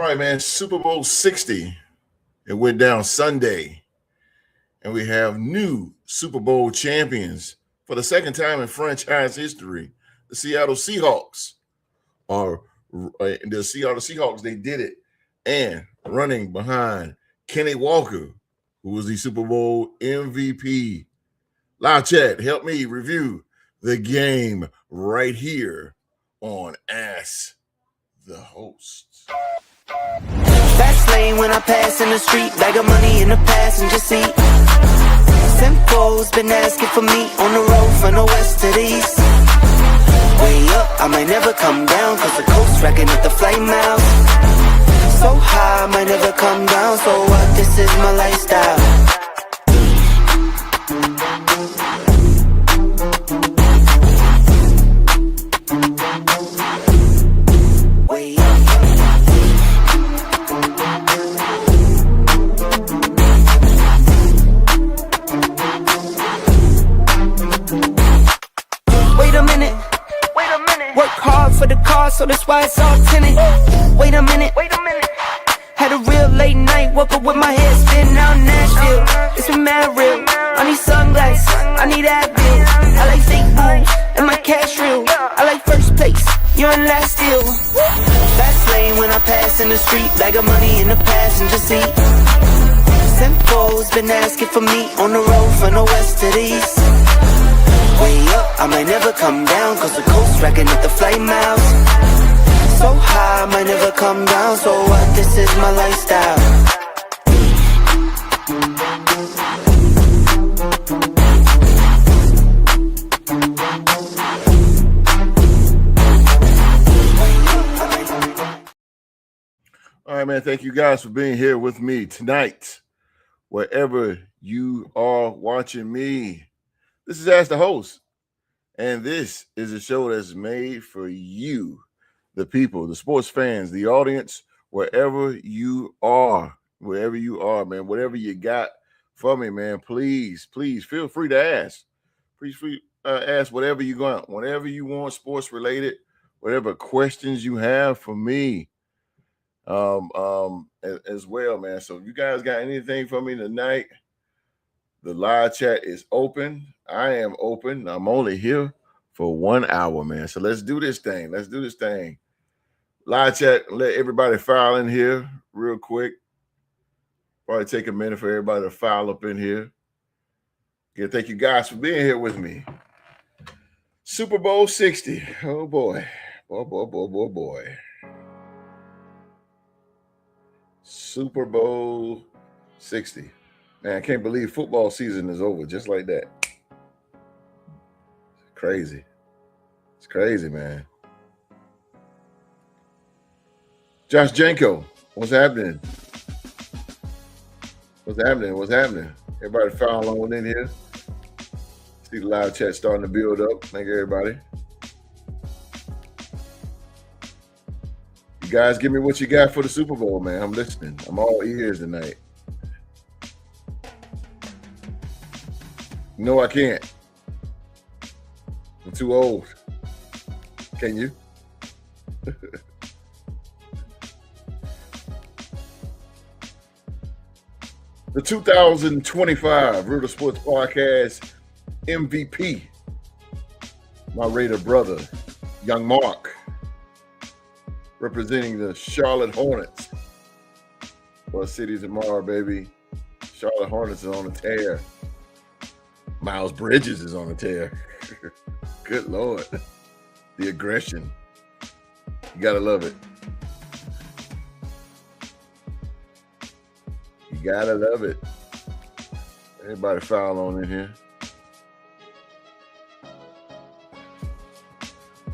right, man. Super Bowl 60. It went down Sunday. And we have new Super Bowl champions for the second time in franchise history. The Seattle Seahawks are the Seattle Seahawks. They did it. And running behind Kenny Walker, who was the Super Bowl MVP. Live chat, help me review the game right here on Ask the Host. Fast lane when I pass in the street, bag of money in the passenger seat. Simcoe's been asking for me on the road from the west to the east. Way up, I might never come down, cause the coast racking up the flight miles. So high, I might never come down, so what, this is my lifestyle. So that's why it's all tinted. Wait a minute. Had a real late night, woke up with my head spinning out in Nashville. It's been mad real. I need sunglasses, I need Advil. I like fake moves and my cash real. I like first place, you're in last deal. Fast lane when I pass in the street, bag of money in the passenger seat. Simcoe's been asking for me on the road from the west to the east. Way up, I might never come down, cause the coast racking up the flight miles. So high, I might never come down, so what, this is my lifestyle. All right, man, thank you guys for being here with me tonight, wherever you are watching me. This is Ask the Host, and this is a show that's made for you, the people, the sports fans, the audience, wherever you are, man, whatever you got for me, man, please feel free to ask. Please ask whatever you want, sports related, whatever questions you have for me, as well, man. So if you guys got anything for me tonight, the live chat is open. I am open. I'm only here for 1 hour, man. So let's do this thing. Live chat, let everybody file in here real quick. Probably take a minute for everybody to file up in here. Again, thank you guys for being here with me. Super Bowl 60. Oh, boy. Boy. Super Bowl 60. Man, I can't believe football season is over just like that. Crazy. It's crazy, man. Josh Janko, what's happening? Everybody follow on in here. See the live chat starting to build up. Thank everybody. You guys give me what you got for the Super Bowl, man. I'm listening. I'm all ears tonight. No, I can't. I'm too old. Can you? The 2025 Real Sports Podcast MVP, my Raider brother, young Mark, representing the Charlotte Hornets. Well, City tomorrow, baby. Charlotte Hornets is on a tear. Miles Bridges is on a tear. Good Lord. The aggression. You gotta love it. You gotta love it. Everybody file on in here.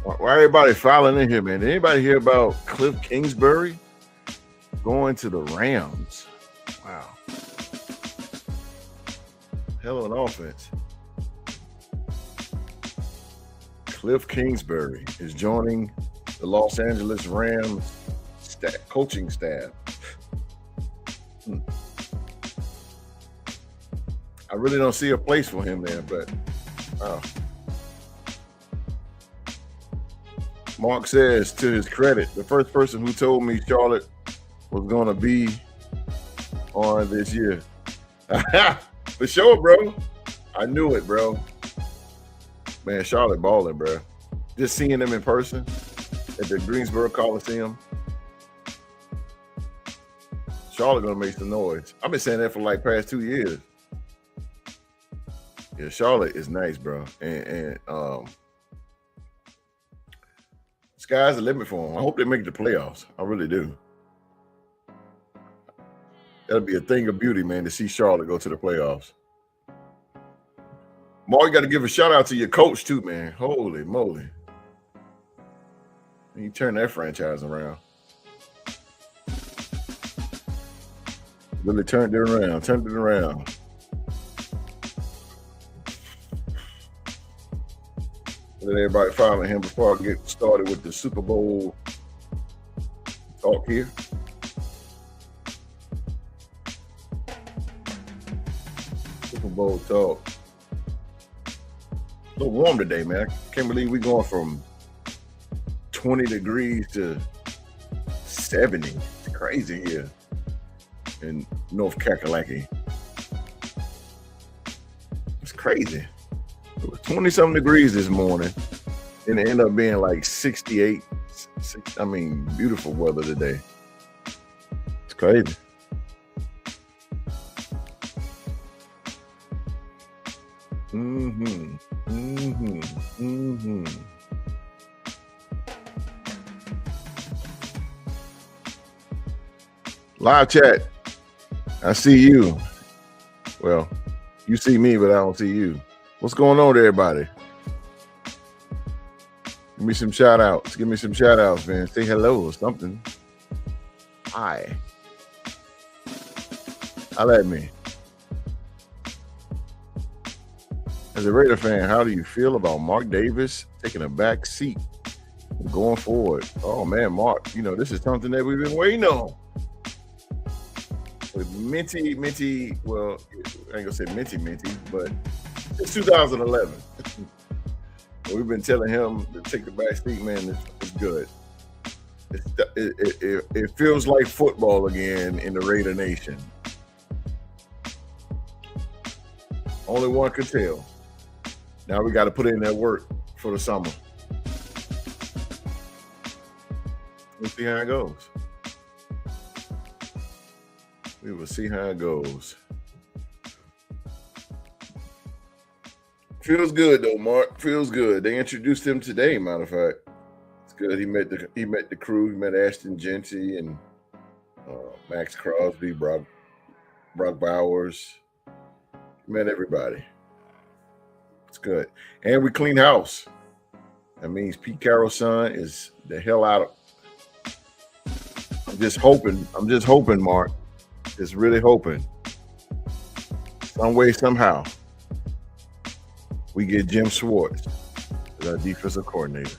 Why everybody filing in here, man? Did anybody hear about Cliff Kingsbury going to the Rams? Wow. Hell of an offense. Cliff Kingsbury is joining the Los Angeles Rams coaching staff. I really don't see a place for him there, but Mark says, to his credit, the first person who told me Charlotte was going to be on this year. For sure, bro. I knew it, bro. Man, Charlotte balling, bro. Just seeing them in person at the Greensboro Coliseum. Charlotte gonna make some noise. I've been saying that for like past 2 years. Yeah, Charlotte is nice, bro. And sky's the limit for them. I hope they make the playoffs. I really do. That'll be a thing of beauty, man, to see Charlotte go to the playoffs. Mark, you got to give a shout out to your coach too, man. Holy moly. You turn that franchise around. Really turned it around. Let everybody follow him before I get started with the Super Bowl talk here. Super Bowl talk. A little warm today, man. I can't believe we're going from 20 degrees to 70. It's crazy here in North Kakalaki. It's crazy. It was 20-something degrees this morning, and it ended up being like 68. Beautiful weather today. It's crazy. Live chat. I see you. Well, you see me, but I don't see you. What's going on, everybody? Give me some shout outs. Man. Say hello or something. Hi. Holla at me. As a Raider fan, how do you feel about Mark Davis taking a back seat and going forward? Oh, man, Mark, this is something that we've been waiting on. With Minty, well, I ain't gonna say Minty, but it's 2011. We've been telling him to take the back seat, man. It's good. It feels like football again in the Raider Nation. Only one could tell. Now we got to put in that work for the summer. We'll see how it goes. We will see how it goes. Feels good though, Mark. Feels good. They introduced him today, matter of fact. It's good. He met the crew. He met Ashton Genty and Max Crosby, Brock Bowers. He met everybody. It's good. And we clean house. That means Pete Carroll's son is the hell out of. I'm just hoping, Mark. Just really hoping. Some way, somehow, we get Jim Schwartz as our defensive coordinator.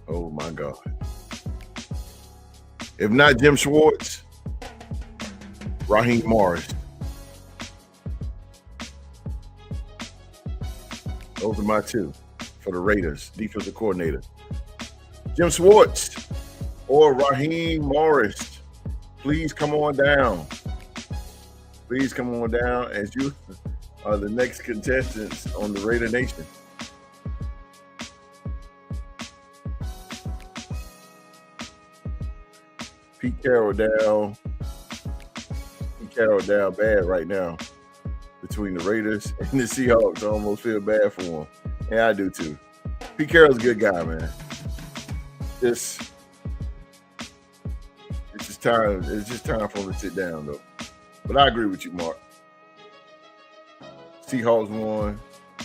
Oh my God. If not Jim Schwartz, Raheem Morris. Those are my two for the Raiders, defensive coordinator. Jim Schwartz or Raheem Morris. Please come on down. Please come on down as you are the next contestants on the Raider Nation. Pete Carroll down bad right now between the Raiders and the Seahawks. I almost feel bad for him. Yeah, I do too. Pete Carroll's a good guy, man. It's just time for him to sit down, though. But I agree with you, Mark. Seahawks won.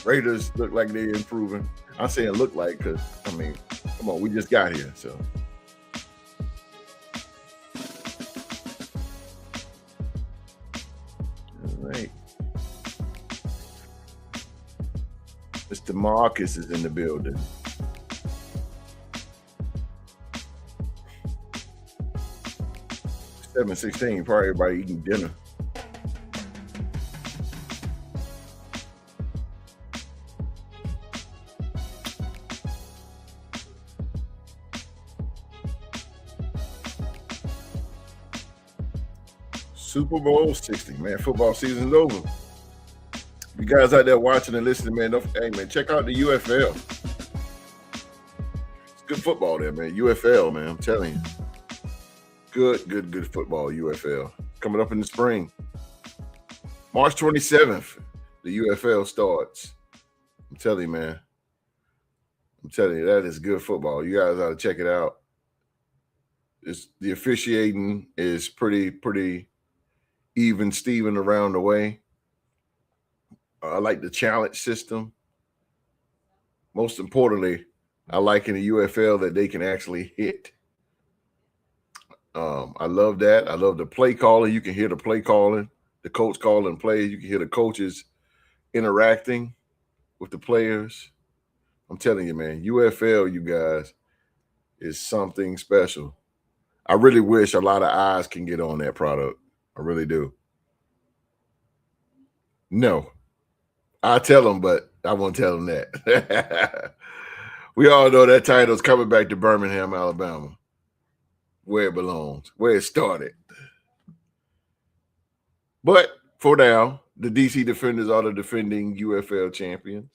Raiders look like they're improving. I'm saying look like because, come on, we just got here, so. All right. Mr. Marcus is in the building. $7:16, probably everybody eating dinner. Super Bowl 60, man. Football season's over. You guys out there watching and listening, man, hey, man, check out the UFL. It's good football there, man. UFL, man, I'm telling you. Good football, UFL. Coming up in the spring. March 27th, the UFL starts. I'm telling you, man. I'm telling you, that is good football. You guys ought to check it out. The officiating is pretty even Steven around the way. I like the challenge system. Most importantly, I like in the UFL that they can actually hit. I love that. I love the play calling. You can hear the play calling, the coach calling plays. You can hear the coaches interacting with the players. I'm telling you, man, UFL, you guys, is something special. I really wish a lot of eyes can get on that product. I really do. No, I tell them, but I won't tell them that. We all know that title's coming back to Birmingham, Alabama, where it belongs, where it started. But for now, the DC Defenders are the defending UFL champions.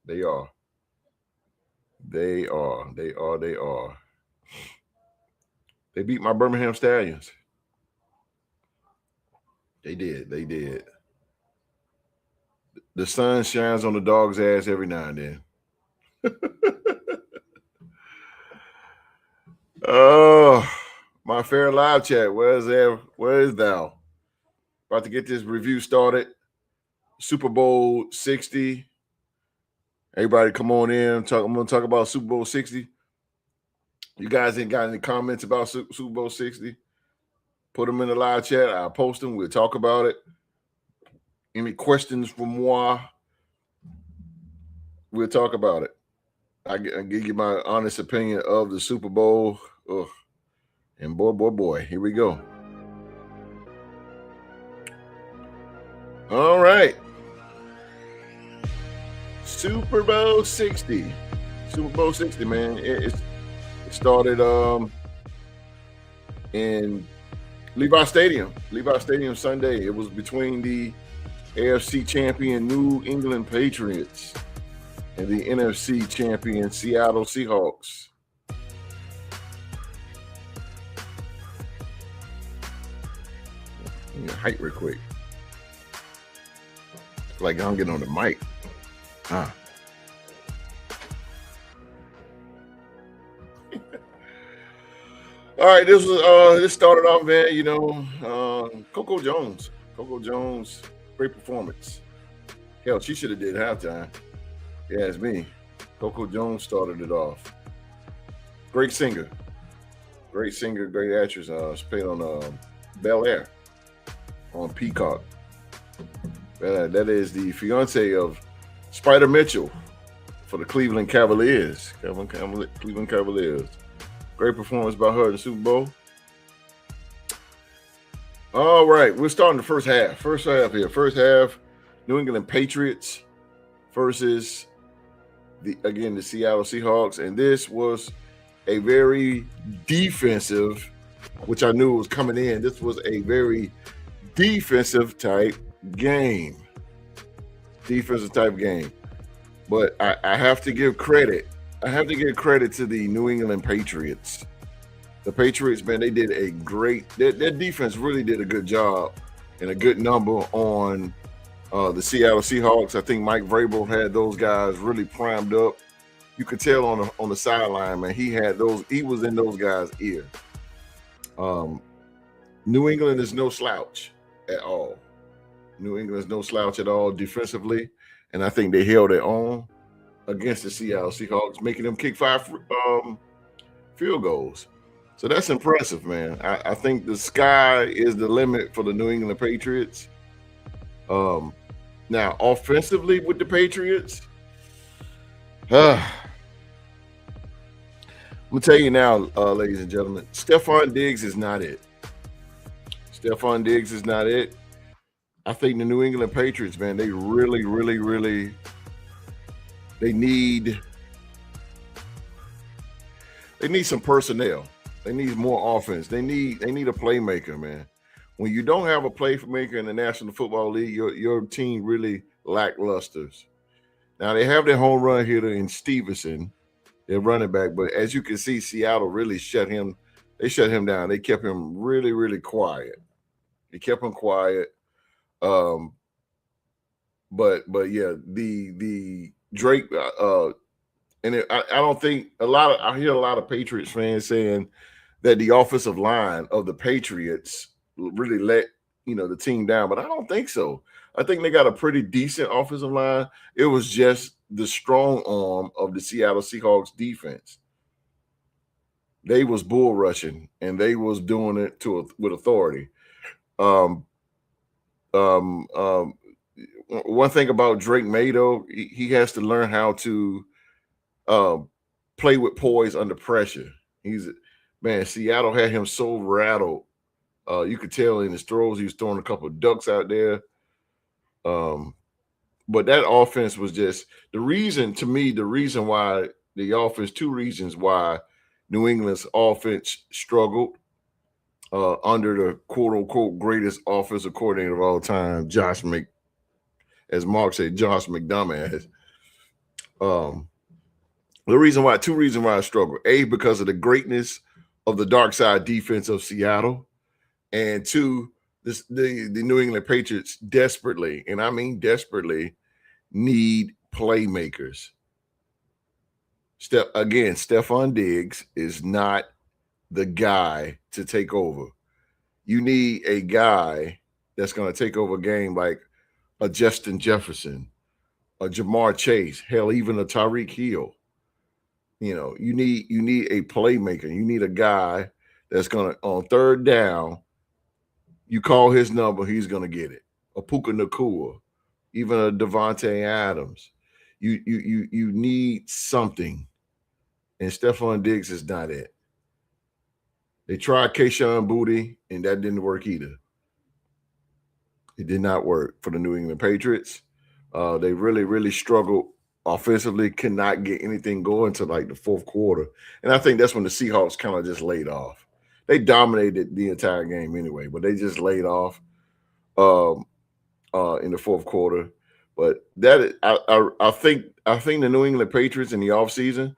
They are. They beat my Birmingham Stallions. They did. The sun shines on the dog's ass every now and then. Oh, my fair live chat. Where is thou? About to get this review started. Super Bowl 60. Everybody come on in. I'm going to talk about Super Bowl 60. You guys ain't got any comments about Super Bowl 60? Put them in the live chat. I'll post them. We'll talk about it. Any questions from moi? We'll talk about it. I give you my honest opinion of the Super Bowl. Ugh. And boy, here we go. All right. Super Bowl 60. Super Bowl 60, man. It started in Levi Stadium. Levi Stadium Sunday. It was between the AFC champion New England Patriots and the NFC champion Seattle Seahawks. Let me height real quick. Like I'm getting on the mic. All right, this started off, man. You know, Coco Jones, great performance. Hell, she should have did halftime. Yeah, it's me. Coco Jones started it off. Great singer, great actress. She played on Bel Air on Peacock. That is the fiance of Spider Mitchell for the Cleveland Cavaliers. Cleveland Cavaliers. Great performance by her in the Super Bowl. All right, we're starting the first half. First half, New England Patriots versus the Seattle Seahawks. And this was a very defensive, which I knew was coming in. This was a very defensive type game. But I have to give credit. To the New England Patriots. The Patriots, man, they did their defense really did a good job and a good number on the Seattle Seahawks. I think Mike Vrabel had those guys really primed up. You could tell on the sideline, man, he was in those guys' ear. New England is no slouch at all. Defensively, and I think they held their own against the Seattle Seahawks, making them kick 5 field goals. So that's impressive, man. I think the sky is the limit for the New England Patriots. Now, offensively with the Patriots, I'm going to tell you now, ladies and gentlemen, Stephon Diggs is not it. I think the New England Patriots, man, they really they need some personnel. They need more offense. They need a playmaker, man. When you don't have a playmaker in the National Football League, your team really lacklusters. Now they have their home run hitter in Stevenson, their running back, but as you can see, Seattle really shut him. They shut him down. They kept him really, really quiet. They kept him quiet. Um, but yeah, the Drake and I don't think I hear a lot of Patriots fans saying that the offensive line of the Patriots really let the team down, but I don't think so. I think they got a pretty decent offensive line. It was just the strong arm of the Seattle Seahawks defense. They was bull rushing and they was doing it with authority. Um, um, um, One thing about Drake May though, he has to learn how to um, play with poise under pressure. He's Man, Seattle had him so rattled. You could tell in his throws he was throwing a couple of ducks out there. Um, but that offense was just the reason to me. The reason why the offense, two reasons why New England's offense struggled under the quote unquote greatest offensive coordinator of all time, as Mark said, Josh McDumbass. Um, two reasons why I struggle. A, because of the greatness of the dark side defense of Seattle, and two, the New England Patriots desperately, and I mean desperately, need playmakers. Stephon Diggs is not the guy to take over. You need a guy that's going to take over a game like a Justin Jefferson, a Jamar Chase, hell, even a Tyreek Hill. You need a playmaker. You need a guy that's going to, on third down, you call his number, he's going to get it. A Puka Nacua, even a Devontae Adams. You need something. And Stephon Diggs is not it. They tried Kayshon Boutte, and that didn't work either. It did not work for the New England Patriots. They really, really struggled offensively, could not get anything going to like the fourth quarter. And I think that's when the Seahawks kind of just laid off. They dominated the entire game anyway, but they just laid off in the fourth quarter. But I think the New England Patriots in the offseason,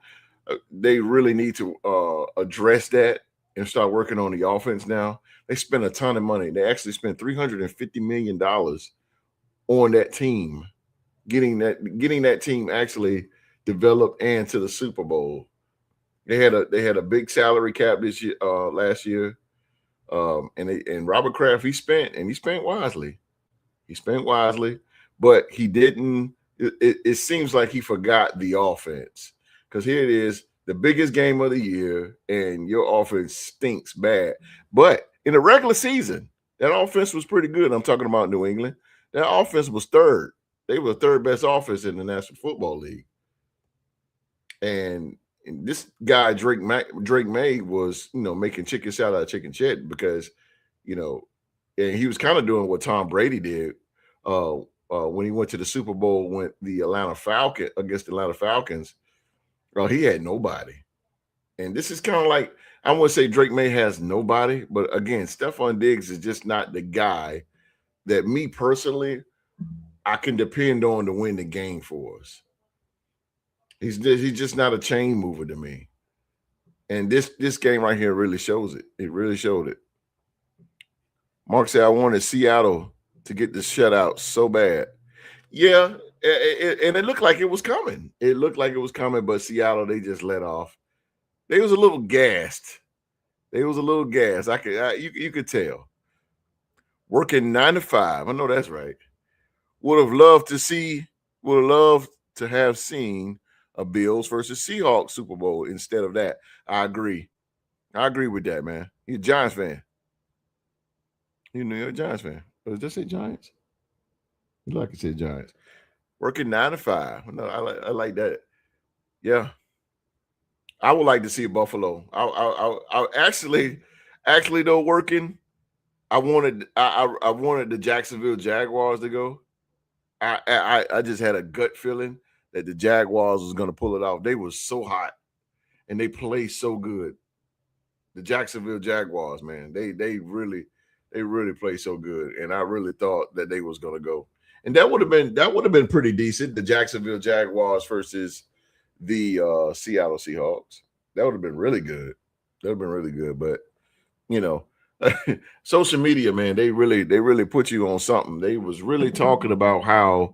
they really need to address that and start working on the offense now. They spent a ton of money. They actually spent $350 million on that team, getting that team actually developed and to the Super Bowl. They had a big salary cap this year, last year, and Robert Kraft he spent wisely. He spent wisely, but he didn't. It seems like he forgot the offense because here it is, the biggest game of the year, and your offense stinks bad. But in the regular season, that offense was pretty good. I'm talking about New England. That offense was third. They were the third best offense in the National Football League. And this guy Drake May was making chicken salad out of chicken shit because and he was kind of doing what Tom Brady did when he went to the Super Bowl with the against the Atlanta Falcons. He had nobody. And this is kind of like, I wouldn't say Drake May has nobody, but again, Stephon Diggs is just not the guy that me personally, I can depend on to win the game for us. He's just not a chain mover to me. And this game right here really shows it. It really showed it. Mark said, I wanted Seattle to get this shutout so bad. Yeah, and it looked like it was coming. It looked like it was coming, but Seattle, they just let off. They was a little gassed. You could tell. Working 9 to 5. I know that's right. Would have loved to have seen a Bills versus Seahawks Super Bowl instead of that. I agree with that, man. You're a Giants fan. You're a Giants fan. Does that say Giants? You like to say Giants. Working 9 to 5. No, I like that. Yeah. I would like to see Buffalo. I actually though working. I wanted the Jacksonville Jaguars to go. I just had a gut feeling that the Jaguars was going to pull it off. They were so hot, and they play so good. The Jacksonville Jaguars, man, they really They really played so good, and I really thought that they was gonna go. And that would have been pretty decent. The Jacksonville Jaguars versus the Seattle Seahawks. That would have been really good. That would have been really good. But you know, social media, man, they really put you on something. They was really talking about how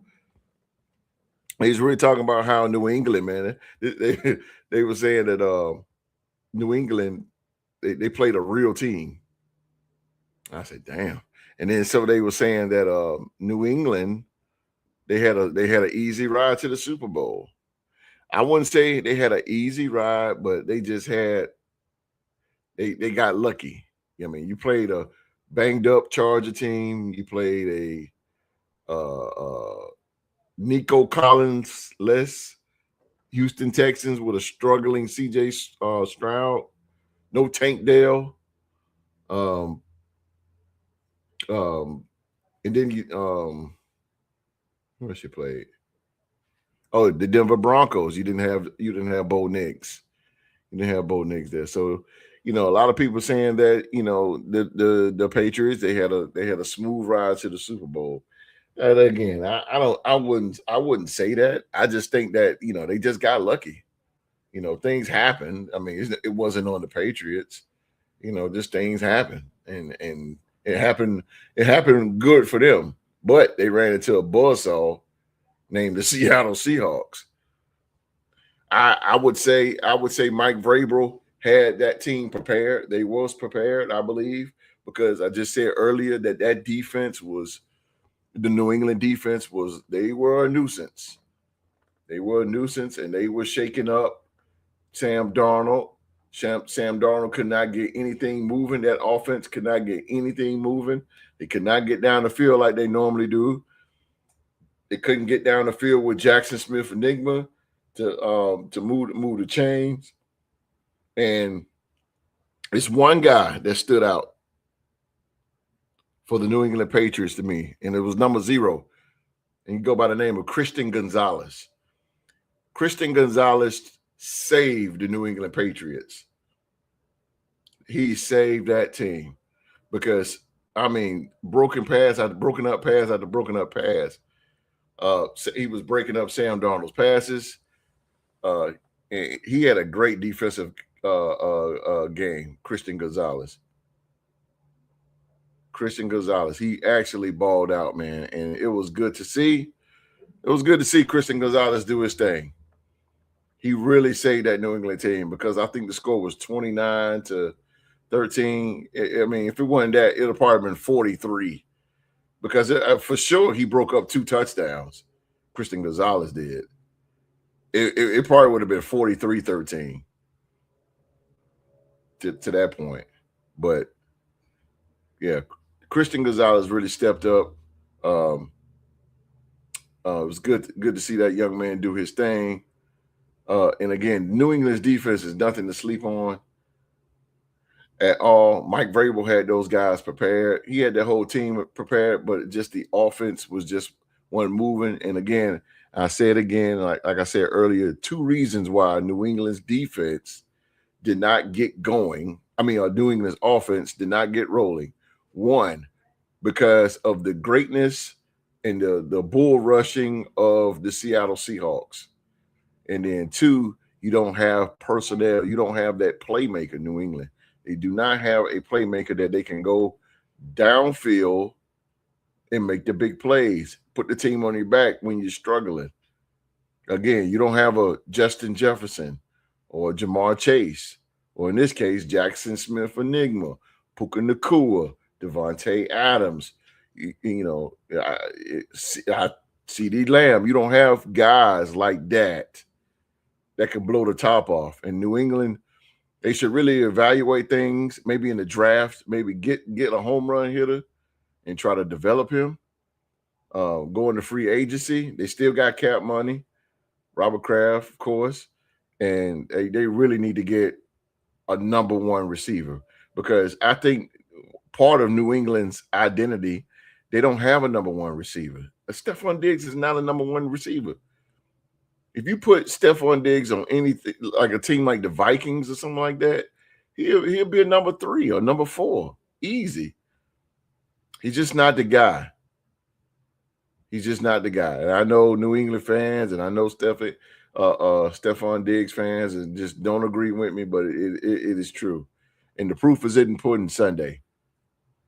New England, man, they were saying that New England they played a real team. I said, damn. And then so they were saying that New England they had an easy ride to the Super Bowl. I wouldn't say they had an easy ride, but they just had they got lucky. I mean, you played a banged up Charger team. You played a Nico Collins less Houston Texans with a struggling CJ Stroud, no Tank Dell, um, and then who else you played? Oh, the Denver Broncos. You didn't have Bo Nix. You didn't have Bo Nix there. So, a lot of people saying that, the Patriots, they had a smooth ride to the Super Bowl. And again, I wouldn't say that. I just think that, they just got lucky. Things happen. I mean, it wasn't on the Patriots. Just things happen. And it happened good for them. But they ran into a buzzsaw named the Seattle Seahawks. I would say Mike Vrabel had that team prepared. They was prepared, I believe, because I just said earlier that defense was the New England defense they were a nuisance. They were a nuisance, and they were shaking up Sam Darnold. Sam Darnold could not get anything moving. That offense could not get anything moving. They could not get down the field like they normally do. They couldn't get down the field with Jackson Smith Enigma to move the chains. And it's one guy that stood out for the New England Patriots to me, and it was number 0. And you go by the name of Christian Gonzalez. Christian Gonzalez saved the New England Patriots. He saved that team because, I mean, broken pass after broken up pass after broken up pass. He was breaking up Sam Darnold's passes. And he had a great defensive game, Christian Gonzalez. He actually balled out, man, and it was good to see. It was good to see Christian Gonzalez do his thing. He really saved that New England team because I think the score was 29-13. I mean, if it wasn't that, it'd have probably been 43 because for sure he broke up 2 touchdowns. Christian Gonzalez did. It probably would have been 43-13 to that point. But yeah, Christian Gonzalez really stepped up. It was good to see that young man do his thing. And again, New England's defense is nothing to sleep on at all. Mike Vrabel had those guys prepared. He had the whole team prepared, but just the offense was just wasn't moving. And again, I said again, like I said earlier, 2 reasons why New England's defense did not get going. I mean, New England's offense did not get rolling. 1, because of the greatness and the bull rushing of the Seattle Seahawks. And then 2, you don't have personnel. You don't have that playmaker, New England. They do not have a playmaker that they can go downfield and make the big plays, put the team on your back when you're struggling. Again, you don't have a Justin Jefferson or Jamar Chase, or in this case, Jackson Smith Enigma, Puka Nacua, Devontae Adams, CD Lamb. You don't have guys like that can blow the top off. And New England, they should really evaluate things, maybe in the draft, maybe get a home run hitter and try to develop him. Go into free agency. They still got cap money. Robert Kraft, of course. And they really need to get a number 1 receiver because I think part of New England's identity, they don't have a number 1 receiver. Stephon Diggs is not a number 1 receiver. If you put Stephon Diggs on anything like a team like the Vikings or something like that, he'll be a number 3 or number 4. Easy. He's just not the guy. He's just not the guy. And I know New England fans and I know Stephon Diggs fans and just don't agree with me, but it is true. And the proof is in the pudding Sunday.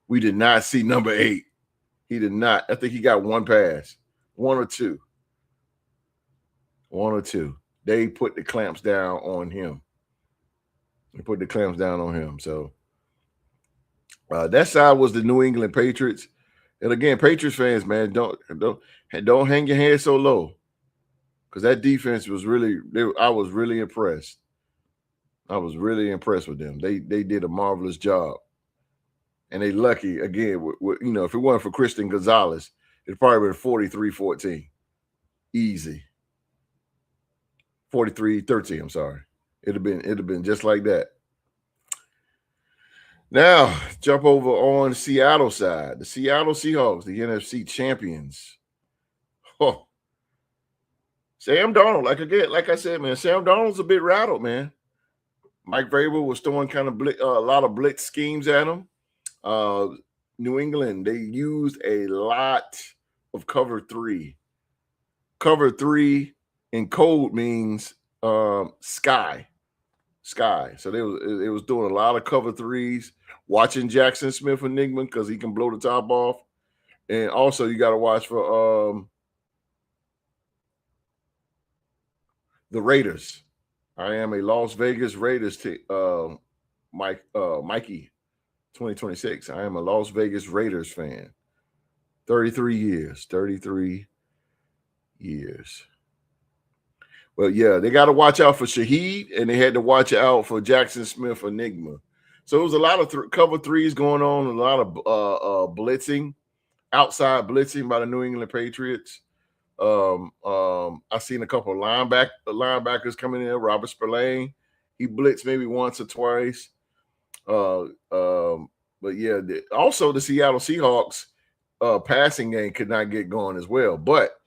We did not see number 8. He did not. I think he got one pass, one or two. They put the clamps down on him. So that side was the New England Patriots. And again, Patriots fans, man, don't hang your head so low, because that defense was really. I was really impressed. With them. They did a marvelous job, and they lucky again. If it wasn't for Christian Gonzalez, it'd probably been 43-14, easy. 43-13. I'm sorry. It'd have been just like that. Now, jump over on the Seattle side. The Seattle Seahawks, the NFC champions. Oh. Sam Darnold, like I said, man, Sam Darnold's a bit rattled, man. Mike Vrabel was throwing kind of a lot of blitz schemes at him. New England, they used a lot of cover 3. Cover 3 in code means sky. So they was doing a lot of cover 3s, watching Jackson Smith-Njigba because he can blow the top off. And also you got to watch for the Raiders. I am a Las Vegas Raiders Mikey 2026. I am a Las Vegas Raiders fan. 33 years. Well, yeah, they got to watch out for Shaheed, and they had to watch out for Jackson Smith-Njigba. So it was a lot of cover 3s going on, a lot of blitzing, outside blitzing by the New England Patriots. I've seen a couple of linebackers coming in. Robert Spillane, he blitzed maybe once or twice. But yeah, also the Seattle Seahawks passing game could not get going as well. But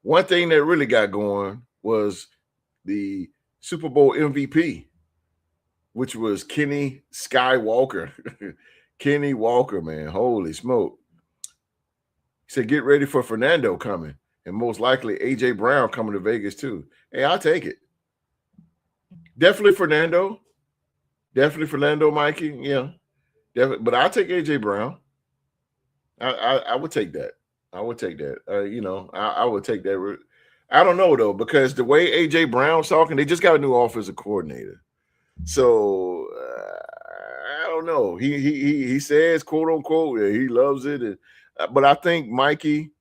one thing that really got going was the Super Bowl MVP, which was Kenny Skywalker. Kenny Walker, man, holy smoke. He said, get ready for Fernando coming, and most likely A.J. Brown coming to Vegas too. Hey, I'll take it. Definitely Fernando, Mikey. Yeah, definitely. But I'll take A.J. Brown. I would take that. I would take that. I would take that. I don't know though, because the way A.J. Brown's talking, they just got a new offensive coordinator. So I don't know. He says, quote unquote, yeah, he loves it, but I think Mikey,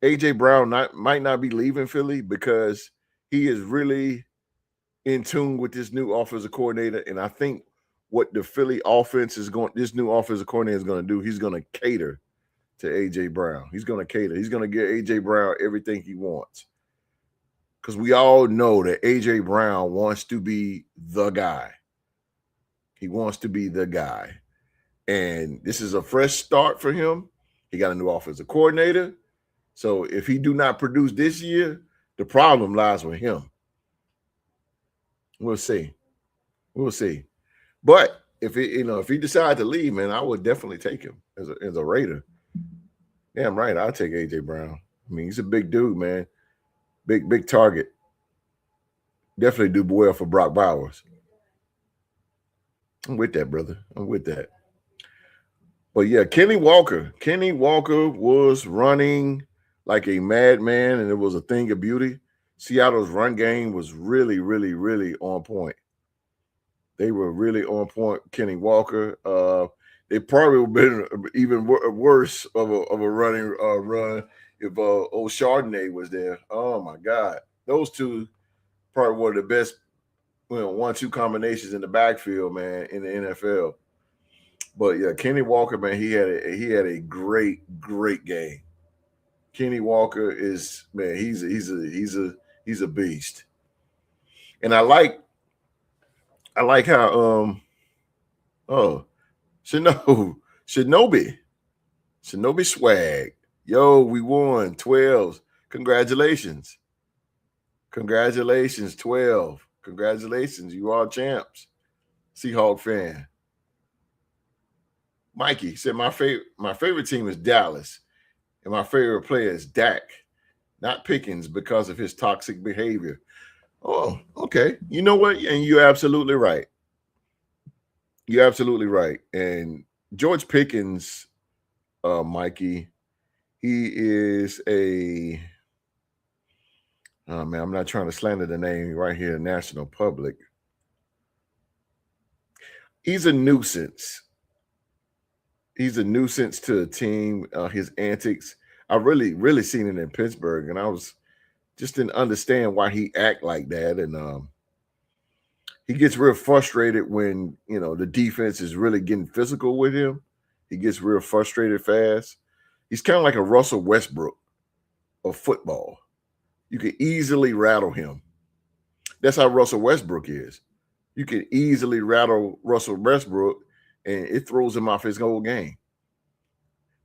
A.J. Brown might not be leaving Philly because he is really in tune with this new offensive coordinator, and I think what the Philly offense is going, this new offensive coordinator is going to do, he's going to cater to A.J. Brown. He's going to cater. He's going to get A.J. Brown everything he wants. Because we all know that A.J. Brown wants to be the guy. He wants to be the guy. And this is a fresh start for him. He got a new offensive coordinator. So if he do not produce this year, the problem lies with him. We'll see. But if he decides to leave, man, I would definitely take him as a Raider. Yeah, I'm right. I'll take A.J. Brown. I mean, he's a big dude, man. Big target. Definitely do well for Brock Bowers. I'm with that, brother. I'm with that. But yeah, Kenny Walker was running like a madman, and it was a thing of beauty. Seattle's run game was really, really, really on point. They were really on point. Kenny Walker. They probably would have been even worse of a running run if old Chardonnay was there. Oh my God, those two probably one of the best 1-2 combinations in the backfield, man, in the NFL. But yeah, Kenny Walker, man, he had a great game. Kenny Walker is, man, he's a beast. And I like how Shinobi swag. Yo, we won 12. Congratulations, 12. Congratulations, you are champs. Seahawk fan. Mikey said my favorite team is Dallas, and my favorite player is Dak, not Pickens because of his toxic behavior. Oh, okay. You know what? And you're absolutely right. You're absolutely right. And George Pickens, Mikey, he is a oh man, I'm not trying to slander the name right here, National Public. He's a nuisance. He's a nuisance to the team. His antics. I really seen it in Pittsburgh, and I was just didn't understand why he act like that. And he gets real frustrated when the defense is really getting physical with him. He gets real frustrated fast. He's kind of like a Russell Westbrook of football. You can easily rattle him. That's how Russell Westbrook is. You can easily rattle Russell Westbrook, and it throws him off his whole game.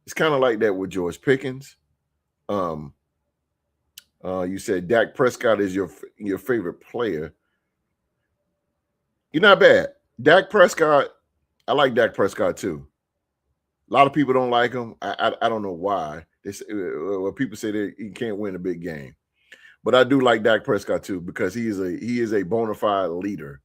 It's kind of like that with George Pickens. Um, you said Dak Prescott is your favorite player. You're not bad. Dak Prescott, I like Dak Prescott too. A lot of people don't like him. I don't know why. Well, people say that he can't win a big game, but I do like Dak Prescott too because he is a bona fide leader.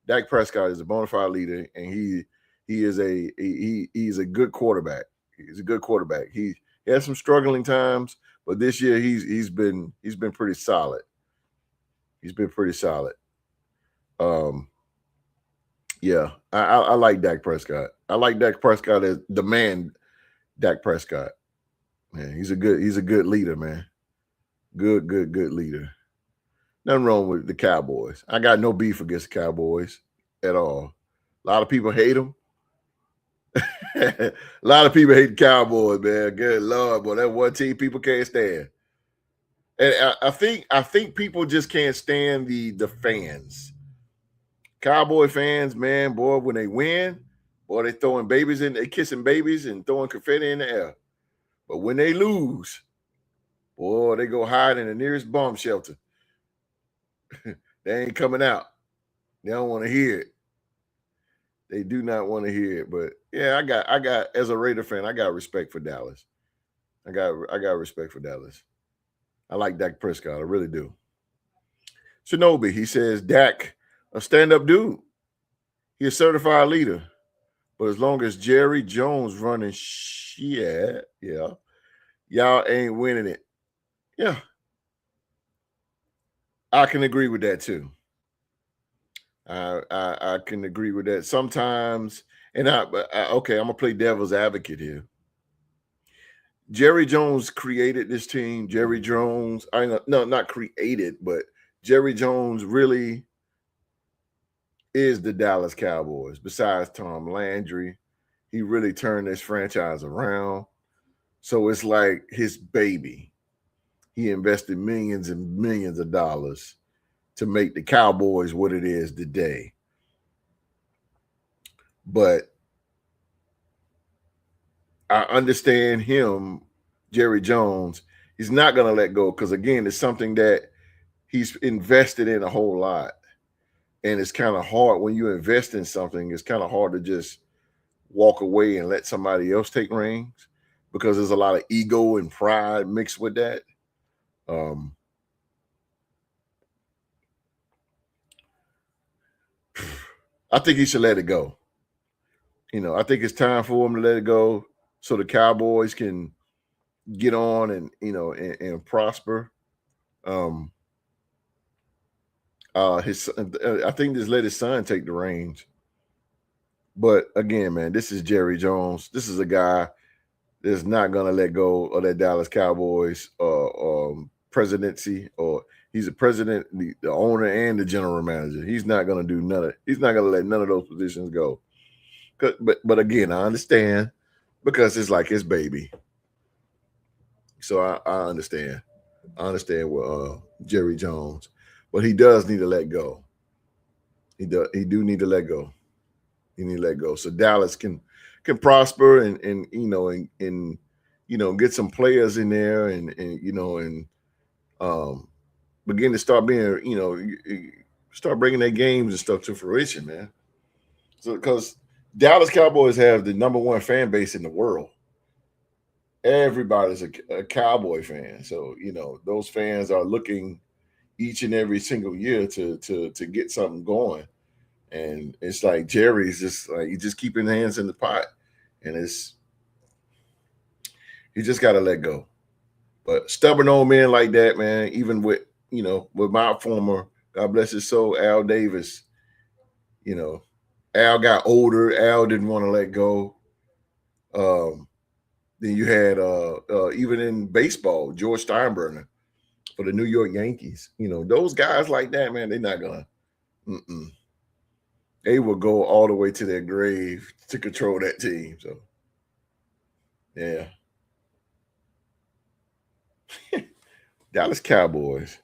Dak Prescott is a bona fide leader, and he's a good quarterback. He's a good quarterback. He has some struggling times, but this year he's been pretty solid. He's been pretty solid. Um, yeah, I like Dak Prescott. I like Dak Prescott as the man. Dak Prescott, man, he's a good leader, man. Good leader. Nothing wrong with the Cowboys. I got no beef against the Cowboys at all. A lot of people hate them. A lot of people hate the Cowboys, man. Good Lord, boy, that one team people can't stand. And I think people just can't stand the fans. Cowboy fans, man, boy, when they win, boy, they kissing babies and throwing confetti in the air. But when they lose, boy, they go hide in the nearest bomb shelter. They ain't coming out. They don't want to hear it. They do not want to hear it. But yeah, I got as a Raider fan, I got respect for Dallas. I got respect for Dallas. I like Dak Prescott. I really do. Shinobi, he says, Dak, a stand-up dude. He's a certified leader. But as long as Jerry Jones running shit, yeah, y'all ain't winning it. Yeah. I can agree with that too. I can agree with that. Sometimes, and okay, I'm gonna play devil's advocate here. Jerry Jones created this team. Jerry Jones, I know, no, not created, but Jerry Jones really is the Dallas Cowboys. Besides Tom Landry, he really turned this franchise around. So it's like his baby. He invested millions and millions of dollars to make the Cowboys what it is today. But I understand him, Jerry Jones. He's not going to let go because, again, it's something that he's invested in a whole lot. And it's kind of hard when you invest in something, it's kind of hard to just walk away and let somebody else take reins because there's a lot of ego and pride mixed with that. I think he should let it go. I think it's time for him to let it go so the Cowboys can get on and prosper. I think just let his son take the reins. But again, man, this is Jerry Jones. This is a guy that's not gonna let go of that Dallas Cowboys presidency, or he's a president, the owner, and the general manager. He's not gonna do none of. He's not gonna let none of those positions go. But again, I understand because it's like his baby. So I understand. I understand what Jerry Jones, but he does need to let go. He do need to let go. He need to let go so Dallas can prosper and get some players in there and begin to start being start bringing their games and stuff to fruition, man. So because Dallas Cowboys have the number one fan base in the world. Everybody's a Cowboy fan, so those fans are looking each and every single year to get something going. And it's like Jerry's just like he just keeping hands in the pot, and it's he just got to let go. But stubborn old men like that, man. Even with my former, God bless his soul, Al Davis. You know, Al got older. Al didn't want to let go. Um, then you had even in baseball, George Steinbrenner for the New York Yankees. Those guys like that, man. They're not gonna. Mm-mm. They will go all the way to their grave to control that team. So, yeah, Dallas Cowboys.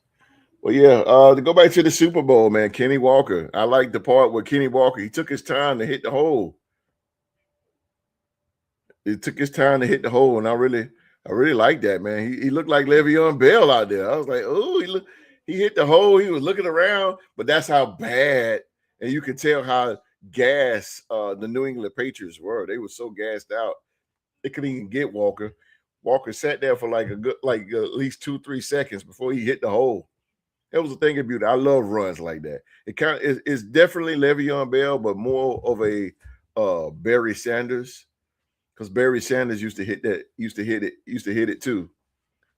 Well, yeah. To go back to the Super Bowl, man. Kenny Walker. I like the part where Kenny Walker. He took his time to hit the hole. It took his time to hit the hole, and I really like that, man. He looked like Le'Veon Bell out there. I was like, oh, he hit the hole. He was looking around, but that's how bad, and you can tell how gas the New England Patriots were. They were so gassed out, they couldn't even get Walker. Walker sat there for like at least 2-3 seconds before he hit the hole. That was the thing of beauty. I love runs like that. It's definitely Le'Veon Bell, but more of a Barry Sanders. Because Barry Sanders used to hit it too.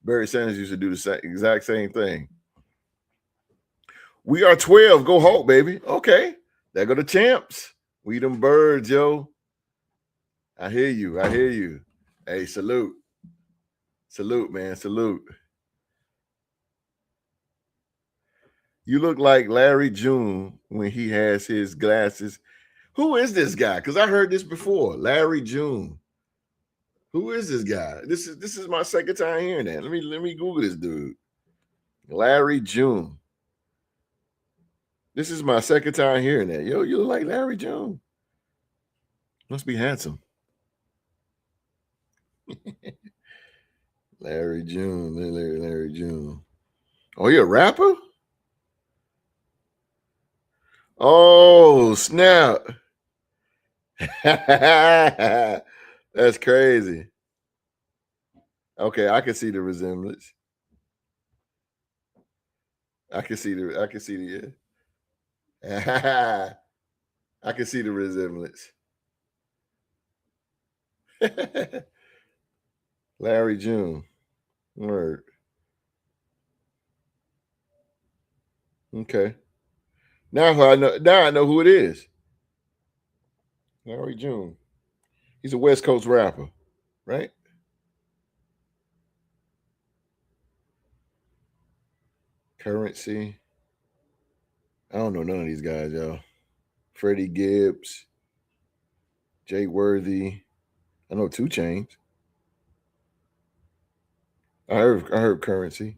Barry Sanders used to do the exact same thing. We are 12. Go Hulk, baby. Okay. There go the champs. We them birds, yo. I hear you. Hey, salute. Salute, man. Salute. You look like Larry June when he has his glasses. Who is this guy? Because I heard this before. Larry June. Who is this guy? This is my second time hearing that. Let me Google this dude. Larry June. This is my second time hearing that. Yo, you look like Larry June. Must be handsome. Larry June. Larry June. Oh, you're a rapper? Oh, snap. That's crazy. Okay, I can see the resemblance. I can see the I can see the resemblance. Larry June. Word. Okay. Now I know who it is. Larry June. He's a West Coast rapper, right? Currency. I don't know none of these guys, y'all. Freddie Gibbs, Jay Worthy. I know 2 Chainz. I heard Currency.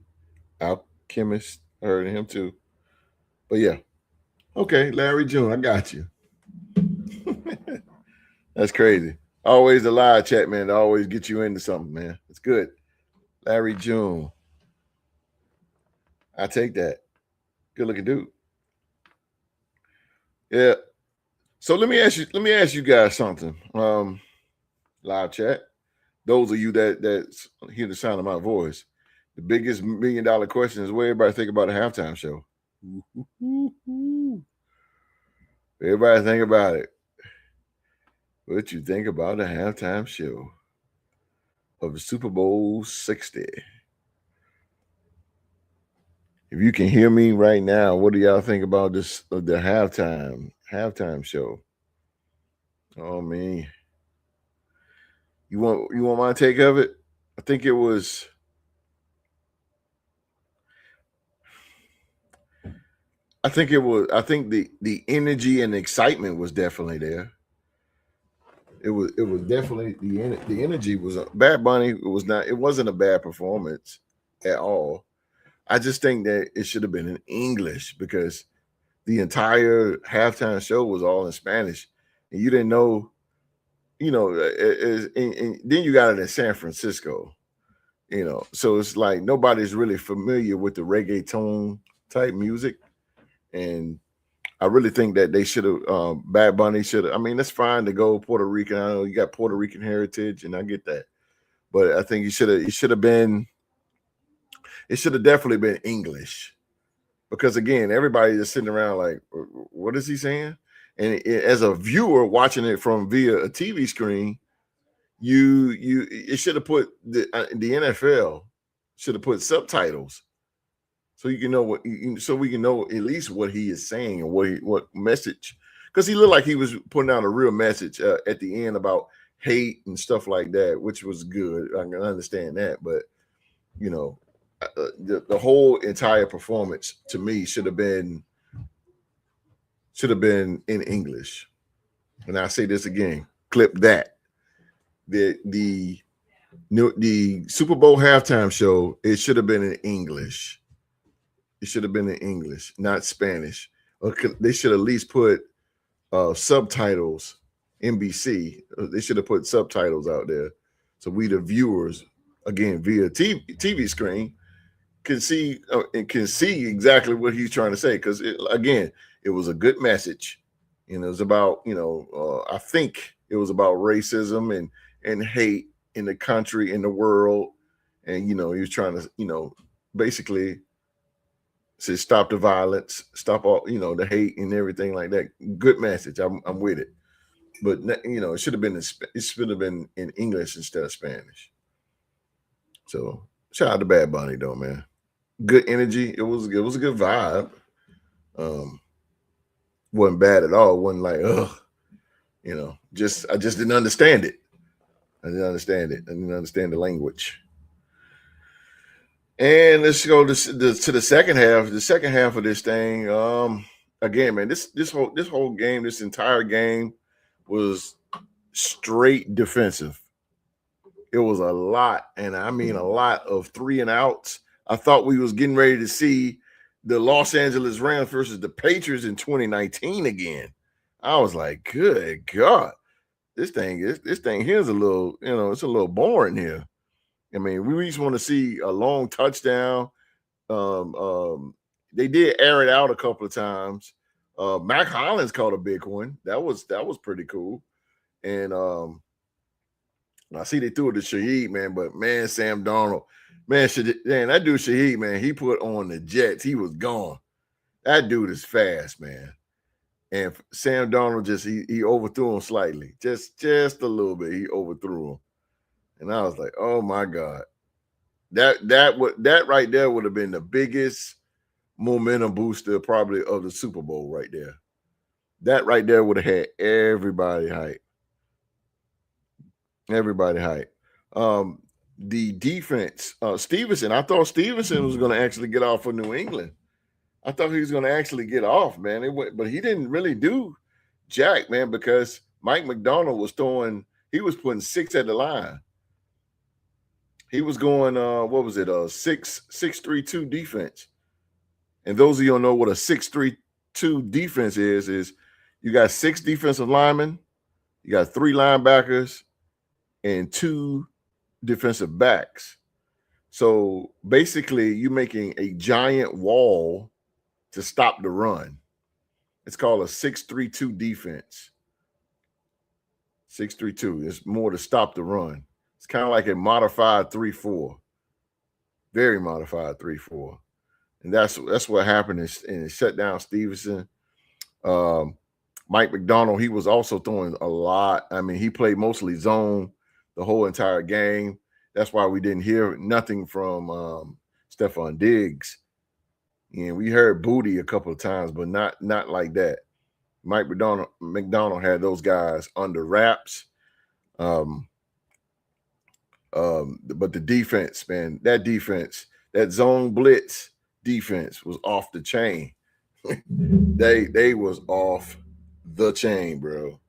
Alchemist. I heard of him too. But yeah. Okay, Larry June, I got you. That's crazy. Always the live chat, man, to always get you into something, man. It's good. Larry June. I take that. Good looking dude. Yeah. So let me ask you guys something. Live chat. Those of you that hear the sound of my voice, the biggest $1 million question is what everybody think about a halftime show. Everybody think about it. What you think about a halftime show of the Super Bowl 60? If you can hear me right now, what do y'all think about this the halftime show? Oh man. You want my take of it? I think it was I think the energy and excitement was definitely there. It was definitely the energy was Bad Bunny. It wasn't a bad performance at all. I just think that it should have been in English because the entire halftime show was all in Spanish, and you didn't know, and then you got it in San Francisco, so it's like nobody's really familiar with the reggaeton type music, and I really think that they should have Bad Bunny should have. I mean, it's fine to go Puerto Rican. I know you got Puerto Rican heritage, and I get that. But I think he should have been. It should have definitely been English, because again, everybody is sitting around like, what is he saying? And as a viewer watching it from via a TV screen, it should have put the NFL should have put subtitles so you can know so we can know at least what he is saying and what message, because he looked like he was putting out a real message at the end about hate and stuff like that, which was good. I can understand that, but the whole entire performance to me should have been in English. And I say this again, clip that. The Super Bowl halftime show, it should have been in English. It should have been in English, not Spanish. Or they should at least put subtitles. NBC, they should have put subtitles out there, so we the viewers, again via TV screen, can see exactly what he's trying to say. Because again, it was a good message. It was about I think it was about racism and hate in the country, in the world, and he was trying to basically say stop the violence, stop all the hate and everything like that. Good message. I'm with it, but it should have been in English instead of Spanish. So shout out to Bad Bunny though, man. Good energy. It was a good vibe. Wasn't bad at all. Wasn't like I just didn't understand it. I didn't understand it. I didn't understand the language. And let's go to the second half. The second half of this thing. Again, man, this whole game, this entire game was straight defensive. It was a lot, and I mean a lot of 3-and-outs. I thought we was getting ready to see the Los Angeles Rams versus the Patriots in 2019 again. I was like, good God, this thing here's a little, it's a little boring here. I mean, we just want to see a long touchdown. They did air it out a couple of times. Mac Hollins caught a big one. That was pretty cool. And I see they threw it to Shaheed, man, but man, Sam Darnold, man, that dude Shaheed, man, he put on the Jets. He was gone. That dude is fast, man. And Sam Darnold he overthrew him slightly, just a little bit. He overthrew him, and I was like, oh my God, that right there would have been the biggest momentum booster probably of the Super Bowl right there. That right there would have had everybody hype. Everybody hype. The defense, Stevenson. I thought Stevenson was going to actually get off for New England. I thought he was going to actually get off, man. But he didn't really do jack, man, because Mike McDonald was he was putting 6 at the line. He was going, what was it? 6-3-2 defense. And those of you don't know what a 6-3-2 defense is you got 6 defensive linemen, you got 3 linebackers, and 2 defensive backs. So basically, you're making a giant wall to stop the run. It's called a 6-3-2 defense. 6-3-2. It's more to stop the run. It's kind of like a modified 3-4. Very modified 3-4. And that's what happened, and it shut down Stevenson. Mike McDonald, he was also throwing a lot. I mean, he played mostly zone the whole entire game. That's why we didn't hear nothing from Stephon Diggs. And we heard Booty a couple of times, but not like that. Mike McDonald had those guys under wraps. But the defense, man, that zone blitz defense was off the chain. They was off the chain, bro.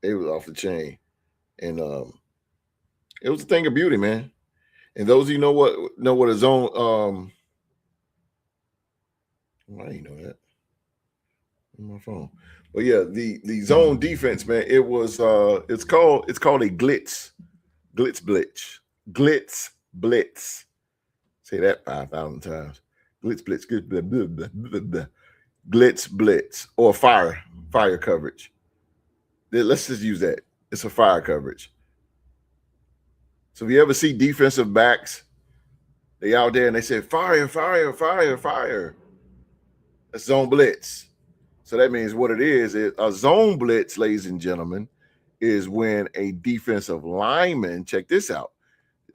They was off the chain. And it was a thing of beauty, man. And those of you know what a zone I didn't know that on my phone. But yeah, the zone defense, man, it was it's called a glitz blitz. Say that 5,000 times. Glitz blitz. blitz, or fire coverage. Let's just use that. It's a fire coverage. So if you ever see defensive backs, they out there and they say fire, fire, fire, fire. That's zone blitz. So that means what it is a zone blitz, ladies and gentlemen, is when a defensive lineman, check this out,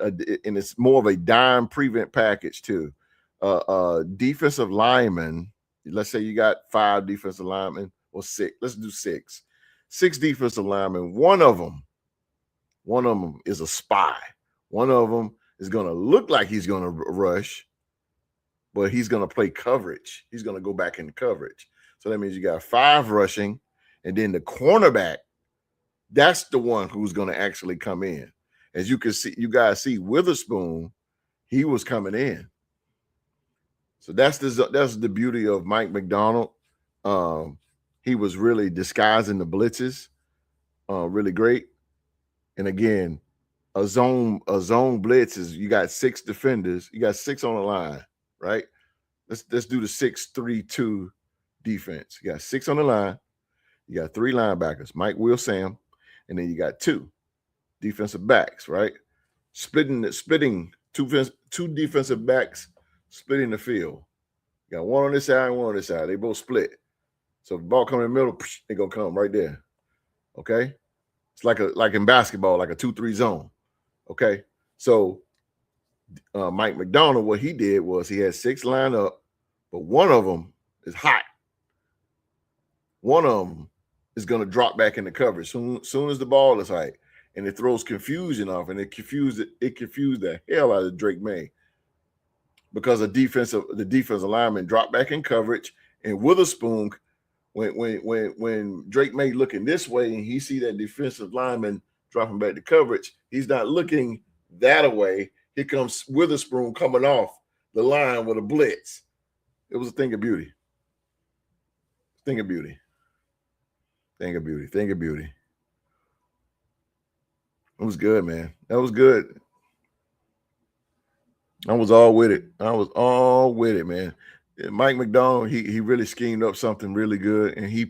and it's more of a dime prevent package too. Defensive lineman, let's say you got 5 defensive linemen or 6. Let's do 6. 6 defensive linemen. One of them is a spy. One of them is going to look like he's going to rush, but he's going to play coverage. He's going to go back into coverage. So that means you got 5 rushing, and then the cornerback, that's the one who's going to actually come in. As you can see, you guys see Witherspoon, he was coming in. So that's the beauty of Mike Macdonald. He was really disguising the blitzes, really great. And again, a zone blitz is you got 6 defenders, you got 6 on the line, right? Let's do the 6-3-2 defense. You got 6 on the line, you got 3 linebackers, Mike, Will, Sam, and then you got 2 defensive backs, right? Splitting 2 defensive backs, splitting the field. You got one on this side and one on this side. They both split. So if the ball comes in the middle, they're gonna come right there. Okay. It's like in basketball, like a 2-3 zone. Okay. So Mike Macdonald, what he did was he had 6 lined up, but one of them is hot. One of them is going to drop back into coverage soon as the ball is hot, and it throws confusion off, and it confused the hell out of Drake May because the defensive lineman dropped back in coverage, and Witherspoon, when Drake May looking this way and he see that defensive lineman dropping back to coverage, he's not looking that way. Here comes Witherspoon coming off the line with a blitz. It was a thing of beauty. Thing of beauty. Thing of beauty. Thing of beauty. It was good, man. That was good. I was all with it. I was all with it, man. Mike Macdonald, he really schemed up something really good, and he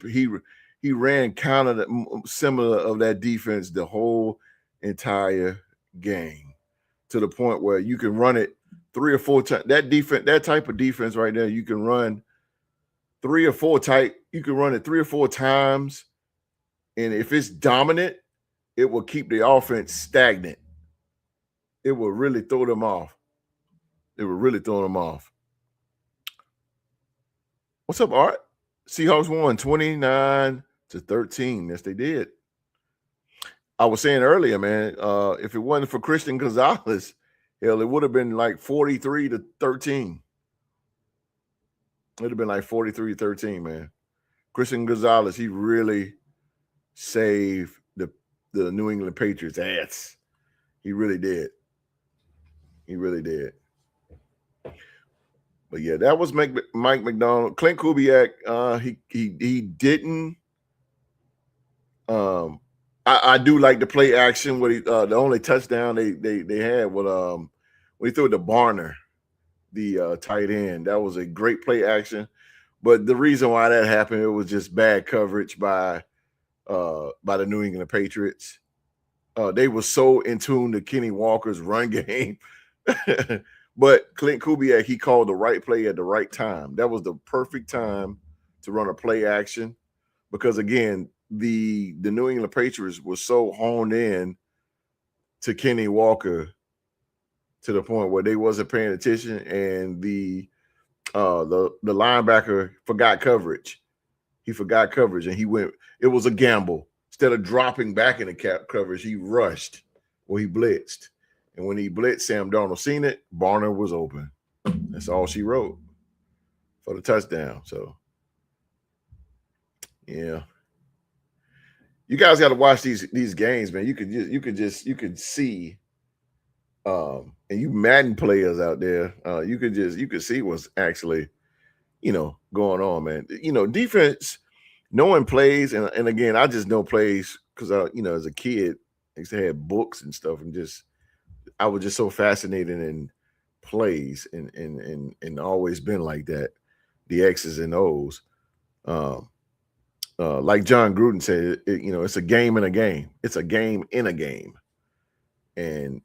ran counter similar of that defense the whole entire game, to the point where you can run it 3 or 4 times. That type of defense right there, you can run 3 or 4 tight. You can run it 3 or 4 times, and if it's dominant, it will keep the offense stagnant. It will really throw them off. It will really throw them off. What's up, Art? Seahawks won 29-13. Yes, they did. I was saying earlier, man, if it wasn't for Christian Gonzalez, hell, it would have been like 43-13. It would have been like 43-13, man. Christian Gonzalez, he really saved the New England Patriots' ass. He really did. He really did. But yeah, that was Mike Macdonald. Clint Kubiak, he didn't. I do like the play action. What the only touchdown they had was when he threw it to Barner, the tight end. That was a great play action. But the reason why that happened, it was just bad coverage by the New England Patriots. They were so in tune to Kenny Walker's run game. But Clint Kubiak, he called the right play at the right time. That was the perfect time to run a play action, because again, the New England Patriots were so honed in to Kenny Walker to the point where they wasn't paying attention, and the linebacker forgot coverage. He forgot coverage, and he went. It was a gamble. Instead of dropping back in the coverage, he rushed or he blitzed. And when he blitzed, Sam Darnold seen it. Barner was open. That's all she wrote for the touchdown. So, yeah, you guys got to watch these games, man. You could see, and you Madden players out there, you could see what's actually, going on, man. Defense, knowing plays, and again, I just know plays because as a kid, I used to have books and stuff, and I was just so fascinated in plays and always been like that, the X's and O's. Um, like John Gruden said, it's a game in a game. It's a game in a game. And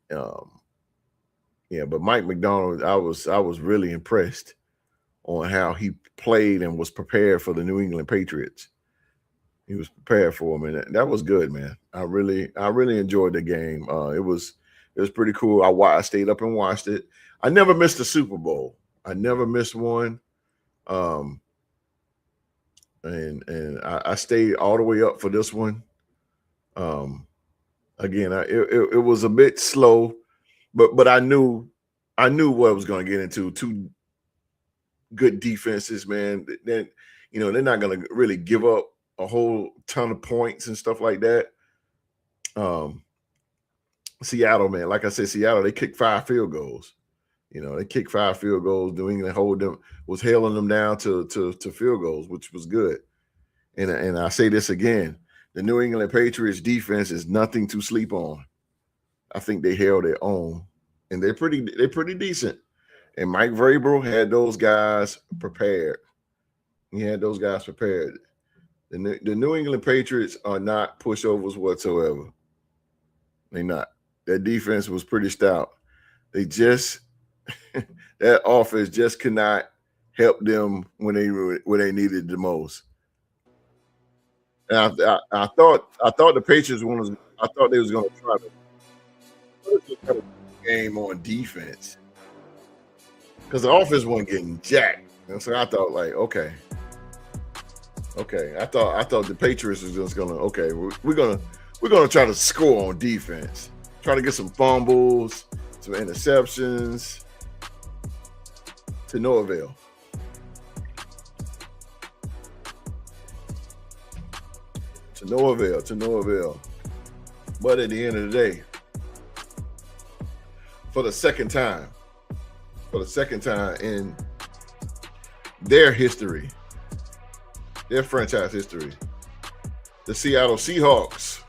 yeah, but Mike McDonald, I was really impressed on how he played and was prepared for the New England Patriots. He was prepared for them, and that was good, man. I really enjoyed the game. It was pretty cool. I stayed up and watched it. I never missed a Super Bowl. I never missed one. And I stayed all the way up for this one. Again, it was a bit slow, but I knew what I was going to get into. Two good defenses, man. Then they're not going to really give up a whole ton of points and stuff like that. Seattle, man, like I said, Seattle, they kicked 5 field goals. They kicked 5 field goals. New England was hailing them down to field goals, which was good. And I say this again, the New England Patriots defense is nothing to sleep on. I think they held their own, and they're pretty decent. And Mike Vrabel had those guys prepared. He had those guys prepared. The New England Patriots are not pushovers whatsoever. They're not. Their defense was pretty stout. They just that offense just could not help them when they needed the most. And I thought the Patriots I thought they was going to try to game on defense because the offense wasn't getting jacked. And so I thought, like, okay. I thought the Patriots was just gonna we're gonna try to score on defense, try to get some fumbles, some interceptions, to no avail. To no avail. But at the end of the day, for the second time in their history, their franchise history, the Seattle Seahawks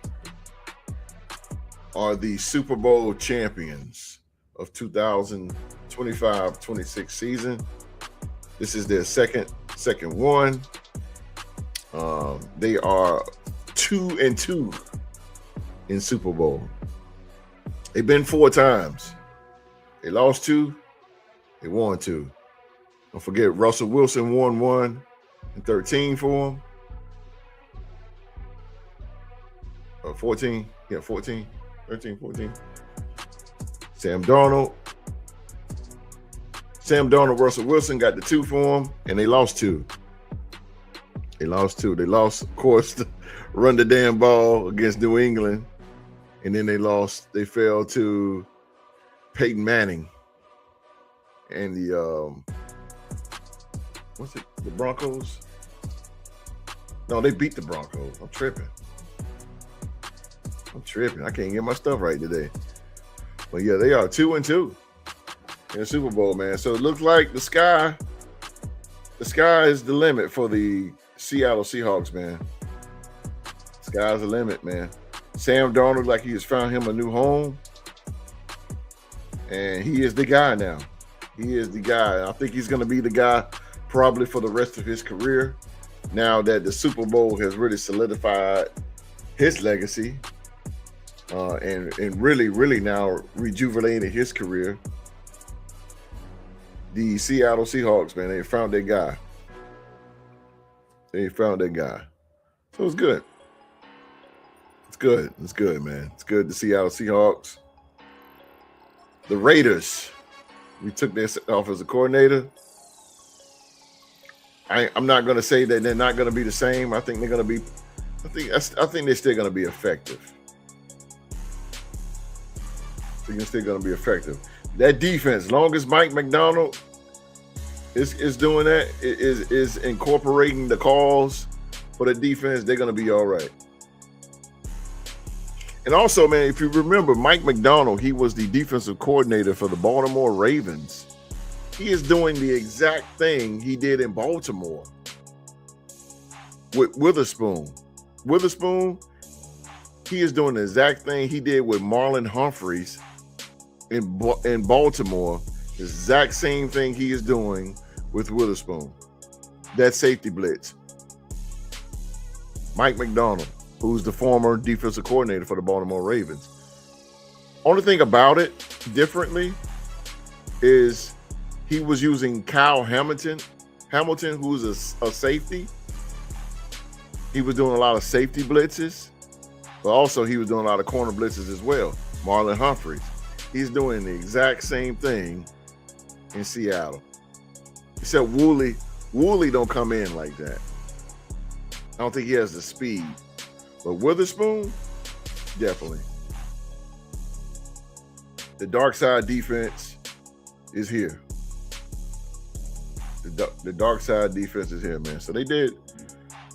are the Super Bowl champions of 2025-26 season. This is their second one. They are 2-2 in Super Bowl. They've been 4 times. They lost 2. They won 2. Don't forget, Russell Wilson won 1 and 13 for them. 14. Yeah, 14. 13, 14. Sam Darnold, Russell Wilson got the 2 for them, and they lost 2. They lost, of course, to run the damn ball against New England. And then they fell to Peyton Manning and the the Broncos? No, they beat the Broncos. I'm tripping. I can't get my stuff right today. But yeah, they are 2-2 in the Super Bowl, man. So it looks like the sky is the limit for the Seattle Seahawks, man. Sky's the limit, man. Sam Darnold, like he has found him a new home. And he is the guy now. He is the guy. I think he's going to be the guy probably for the rest of his career. Now that the Super Bowl has really solidified his legacy and really, really now rejuvenated his career. The Seattle Seahawks, man, they found their guy. So it's good. It's good, man. It's good. The Seattle Seahawks. The Raiders. We took their offensive coordinator. I'm not going to say that they're not going to be the same. I think they're going to be. I think they're still going to be effective. That defense, as long as Mike McDonald is doing that, is incorporating the calls for the defense, they're going to be all right. And also, man, if you remember, Mike McDonald, he was the defensive coordinator for the Baltimore Ravens. He is doing the exact thing he did in Baltimore with Witherspoon. He is doing the exact thing he did with Marlon Humphreys in Baltimore. The exact same thing he is doing with Witherspoon. That safety blitz. Mike McDonald, who's the former defensive coordinator for the Baltimore Ravens. Only thing about it differently is he was using Kyle Hamilton, who's a safety. He was doing a lot of safety blitzes, but also he was doing a lot of corner blitzes as well. Marlon Humphreys. He's doing the exact same thing in Seattle. Except Woolley don't come in like that. I don't think he has the speed. But Witherspoon, definitely. The dark side defense is here. The dark side defense is here, man. So they did.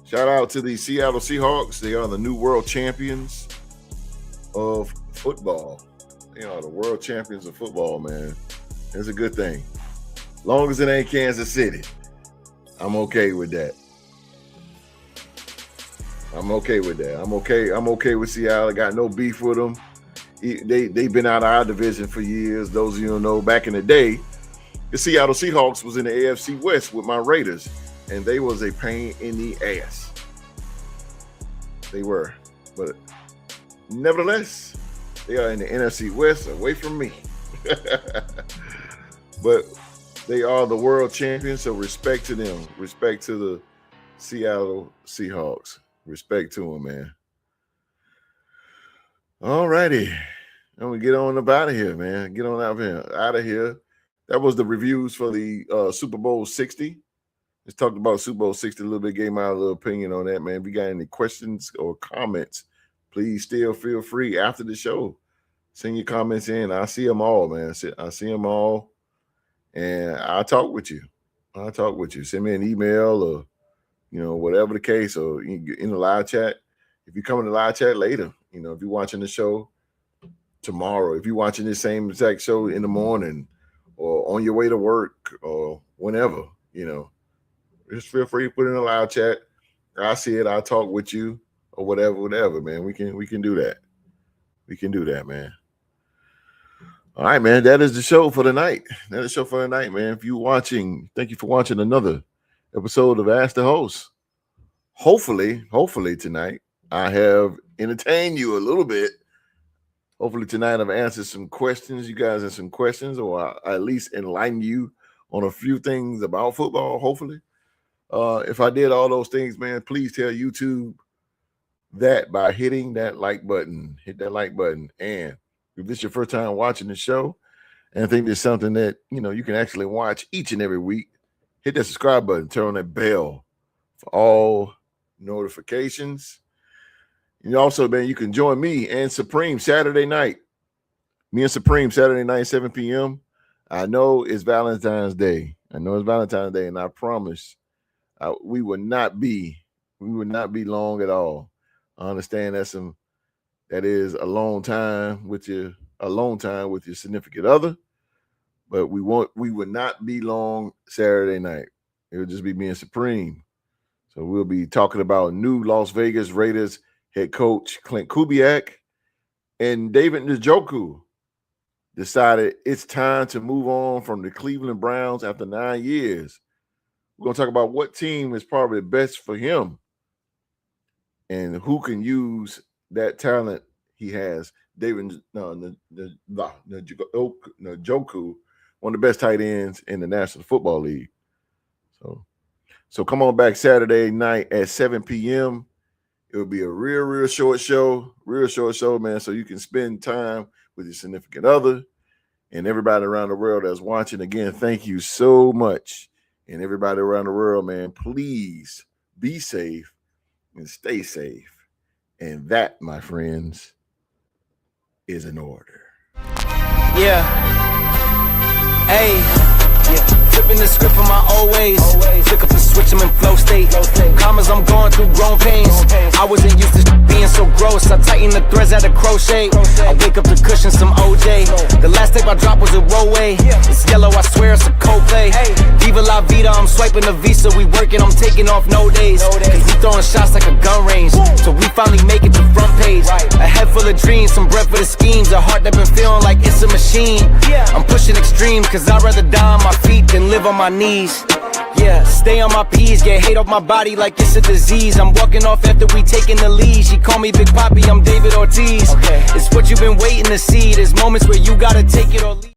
Shout out to the Seattle Seahawks. They are the new world champions of football. They are the world champions of football, man. It's a good thing. Long as it ain't Kansas City, I'm okay with that. I'm okay with that. I'm okay with Seattle. I got no beef with them. They've been out of our division for years. Those of you who know, back in the day, the Seattle Seahawks was in the AFC West with my Raiders, and they was a pain in the ass. They were. But nevertheless, they are in the NFC West, away from me. But they are the world champions, so respect to them. Respect to the Seattle Seahawks. Respect to them, man. All righty. I'm going to get on up out of here, man. Get on out of here. That was the reviews for the Super Bowl 60. Just talked about Super Bowl 60 a little bit, gave my little opinion on that, man. If you got any questions or comments, please still feel free after the show. Send your comments in. I see them all, man. I see them all. And I'll talk with you. Send me an email or, whatever the case, or in the live chat. If you come in the live chat later, if you're watching the show tomorrow, if you're watching this same exact show in the morning or on your way to work or whenever, just feel free to put it in the live chat. I see it. I'll talk with you or whatever, man. We can do that. We can do that, man. All right, man. That is the show for the night. Man. If you're watching, thank you for watching another episode of Ask the Host. Hopefully tonight I have entertained you a little bit. Hopefully tonight I've answered some questions. You guys have some questions, or I at least enlighten you on a few things about football, hopefully. If I did all those things, man, please tell YouTube that by hitting that like button. Hit that like button. And if this is your first time watching the show and I think there's something that, you can actually watch each and every week, hit that subscribe button, turn on that bell for all notifications. And also, man, you can join me and Supreme Saturday night. Me and Supreme Saturday night, 7 p.m. I know it's Valentine's Day. And I promise we will not be long at all. I understand that is a long time with your significant other, but we would not be long Saturday night. It would just be me and Supreme. So we'll be talking about new Las Vegas Raiders head coach Clint Kubiak and David Njoku decided it's time to move on from the Cleveland Browns after 9 years. We're going to talk about what team is probably best for him and who can use that talent he has. David Njoku, one of the best tight ends in the National Football League. So come on back Saturday night at 7 p.m. It will be a real short show, man, so you can spend time with your significant other and everybody around the world that's watching. Again, thank you so much. And everybody around the world, man, please be safe and stay safe. And that, my friends, is an order. Yeah. Hey. Yeah. Flipping the script from my old ways. Flick up the switch, I'm in flow state. Commas, I'm going through grown pains. I wasn't used to being so gross. I tighten the threads at a crochet. I wake up to cushion some OJ. The last tape I dropped was a Rowway. It's yellow, I swear it's a Coldplay. Viva la vida, I'm swiping the Visa. We working, I'm taking off no days. Cause we throwing shots like a gun range. So we finally make it to front page. A head full of dreams, some breath for the schemes. A heart that been feeling like it's a machine. I'm pushing extremes, cause I'd rather die on my feet than live on my knees. Yeah, stay on my P's, get hate off my body like it's a disease. I'm walking off after we taking the lead. She call me Big Papi, I'm David Ortiz. Okay. It's what you've been waiting to see. There's moments where you gotta take it or leave.